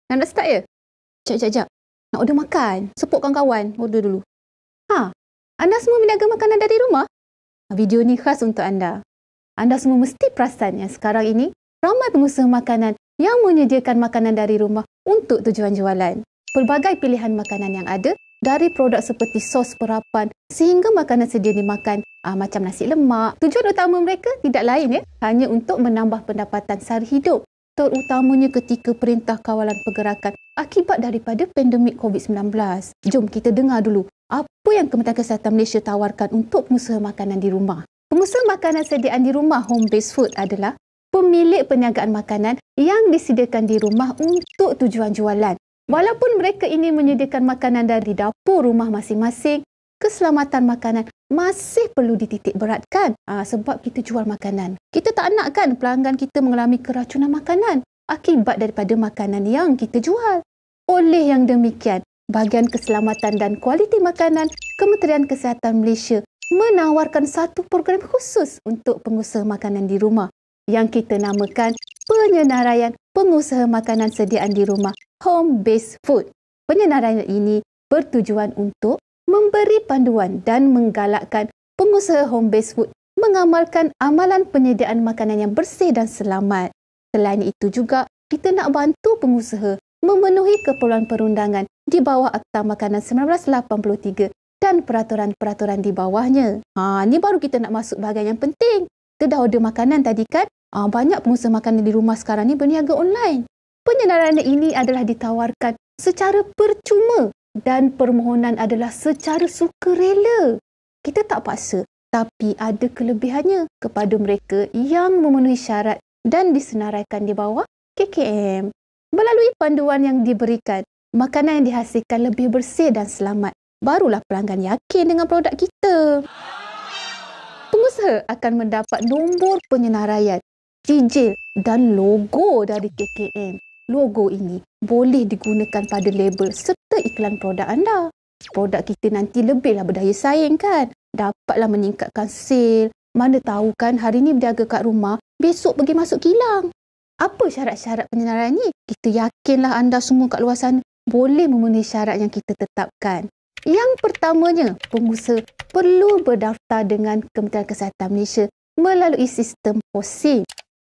Nak start ya? Sekejap. Nak order makan. Support kawan-kawan. Order dulu. Anda semua meniaga makanan dari rumah? Video ni khas untuk anda. Anda semua mesti perasan yang sekarang ini ramai pengusaha makanan yang menyediakan makanan dari rumah untuk tujuan jualan. Pelbagai pilihan makanan yang ada, dari produk seperti sos perapan sehingga makanan sedia dimakan macam nasi lemak. Tujuan utama mereka tidak lain hanya untuk menambah pendapatan sehari hidup, terutamanya ketika Perintah Kawalan Pergerakan akibat daripada pandemik COVID-19. Jom kita dengar dulu apa yang Kementerian Kesihatan Malaysia tawarkan untuk pengusaha makanan di rumah. Pengusaha makanan sediaan di rumah home-based food adalah pemilik perniagaan makanan yang disediakan di rumah untuk tujuan jualan. Walaupun mereka ini menyediakan makanan dari dapur rumah masing-masing, keselamatan makanan masih perlu dititik beratkan sebab kita jual makanan. Kita tak nak kan pelanggan kita mengalami keracunan makanan akibat daripada makanan yang kita jual. Oleh yang demikian, Bahagian Keselamatan dan Kualiti Makanan Kementerian Kesihatan Malaysia menawarkan satu program khusus untuk pengusaha makanan di rumah yang kita namakan Penyenaraian Pengusaha Makanan Sediaan di Rumah Home-Based Food. Penyenaraian ini bertujuan untuk memberi panduan dan menggalakkan pengusaha home-based food mengamalkan amalan penyediaan makanan yang bersih dan selamat. Selain itu juga, kita nak bantu pengusaha memenuhi keperluan perundangan di bawah Akta Makanan 1983 dan peraturan-peraturan di bawahnya. Ni baru kita nak masuk bahagian yang penting. Kita dah order makanan tadi kan? Banyak pengusaha makanan di rumah sekarang ni berniaga online. Penyenaraian ini adalah ditawarkan secara percuma dan permohonan adalah secara sukarela. Kita tak paksa, tapi ada kelebihannya kepada mereka yang memenuhi syarat dan disenaraikan di bawah KKM. Melalui panduan yang diberikan, makanan yang dihasilkan lebih bersih dan selamat. Barulah pelanggan yakin dengan produk kita. Pengusaha akan mendapat nombor penyenaraian, sijil dan logo dari KKM. Logo ini boleh digunakan pada label serta iklan produk anda. Produk kita nanti lebihlah berdaya saing kan? Dapatlah meningkatkan sale. Mana tahu kan hari ni berniaga kat rumah, besok pergi masuk kilang. Apa syarat-syarat penyenaraian ni? Kita yakinlah anda semua kat luar sana boleh memenuhi syarat yang kita tetapkan. Yang pertamanya, pengusaha perlu berdaftar dengan Kementerian Kesihatan Malaysia melalui sistem POSIM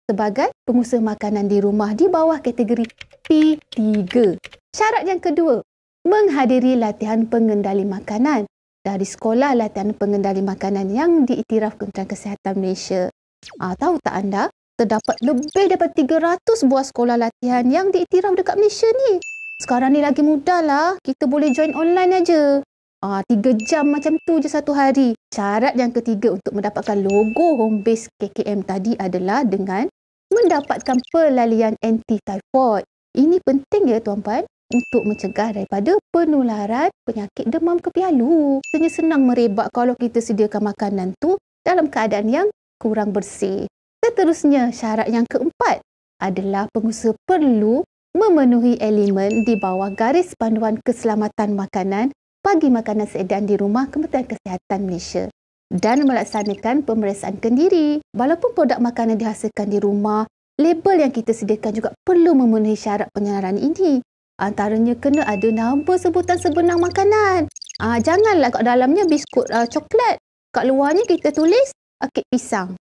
sebagai pengusaha makanan di rumah di bawah kategori P3. Syarat yang kedua, menghadiri latihan pengendali makanan dari Sekolah Latihan Pengendali Makanan yang diiktiraf Kementerian Kesihatan Malaysia. Tahu tak anda? Terdapat lebih daripada 300 buah sekolah latihan yang diiktiraf dekat Malaysia ni. Sekarang ni lagi mudah lah. Kita boleh join online aja. 3 jam macam tu je satu hari. Syarat yang ketiga untuk mendapatkan logo home-based KKM tadi adalah dengan mendapatkan pelalian anti-typhoid. Ini penting ya tuan-puan untuk mencegah daripada penularan penyakit demam kepialu. Sebenarnya senang merebak kalau kita sediakan makanan tu dalam keadaan yang kurang bersih. Seterusnya, syarat yang keempat adalah pengusaha perlu memenuhi elemen di bawah garis panduan keselamatan makanan bagi makanan sediaan di rumah Kementerian Kesihatan Malaysia dan melaksanakan pemeriksaan kendiri. Walaupun produk makanan dihasilkan di rumah, label yang kita sediakan juga perlu memenuhi syarat penyenaraian ini. Antaranya kena ada nama sebutan sebenar makanan. Janganlah kat dalamnya biskut coklat. Kat luarnya kita tulis kek pisang.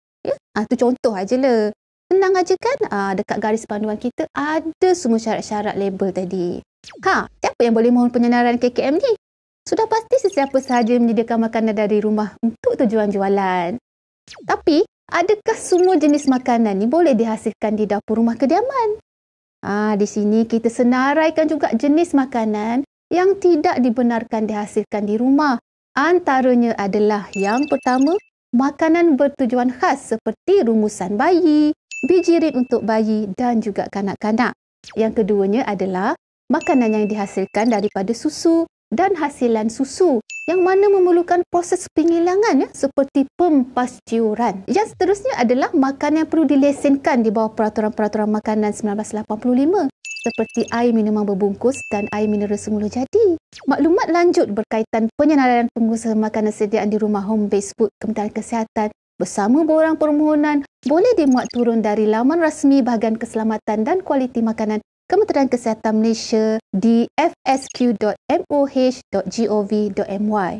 Tu contoh aja lah. Senang aja kan? Dekat garis panduan kita ada semua syarat-syarat label tadi. Siapa yang boleh mohon penyenaraian KKM ni? Sudah pasti sesiapa sahaja menyediakan makanan dari rumah untuk tujuan jualan. Tapi, adakah semua jenis makanan ni boleh dihasilkan di dapur rumah kediaman? Di sini kita senaraikan juga jenis makanan yang tidak dibenarkan dihasilkan di rumah. Antaranya adalah yang pertama, makanan bertujuan khas seperti rumusan bayi, biji rin untuk bayi dan juga kanak-kanak. Yang keduanya adalah makanan yang dihasilkan daripada susu dan hasilan susu yang mana memerlukan proses penghilangan seperti pempasturan. Yang seterusnya adalah makanan yang perlu dilesenkan di bawah peraturan-peraturan makanan 1985 seperti air minuman berbungkus dan air mineral semula jadi. Maklumat lanjut berkaitan penyenaraian pengusaha makanan sediaan di rumah home-based food Kementerian Kesihatan bersama borang permohonan boleh dimuat turun dari laman rasmi Bahagian Keselamatan dan Kualiti Makanan Kementerian Kesihatan Malaysia di fsq.moh.gov.my.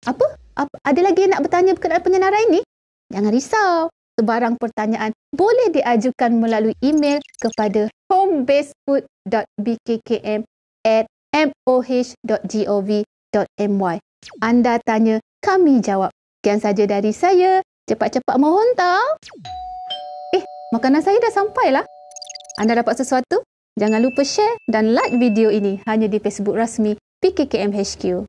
Apa? Ada lagi yang nak bertanya berkenaan penyenaran ini? Jangan risau. Sebarang pertanyaan boleh diajukan melalui email kepada homebasefood.bkkm@moh.gov.my. Anda tanya, kami jawab. Sekian saja dari saya. Cepat-cepat mohon tau. Makanan saya dah sampai lah. Anda dapat sesuatu? Jangan lupa share dan like video ini hanya di Facebook rasmi PKKM HQ.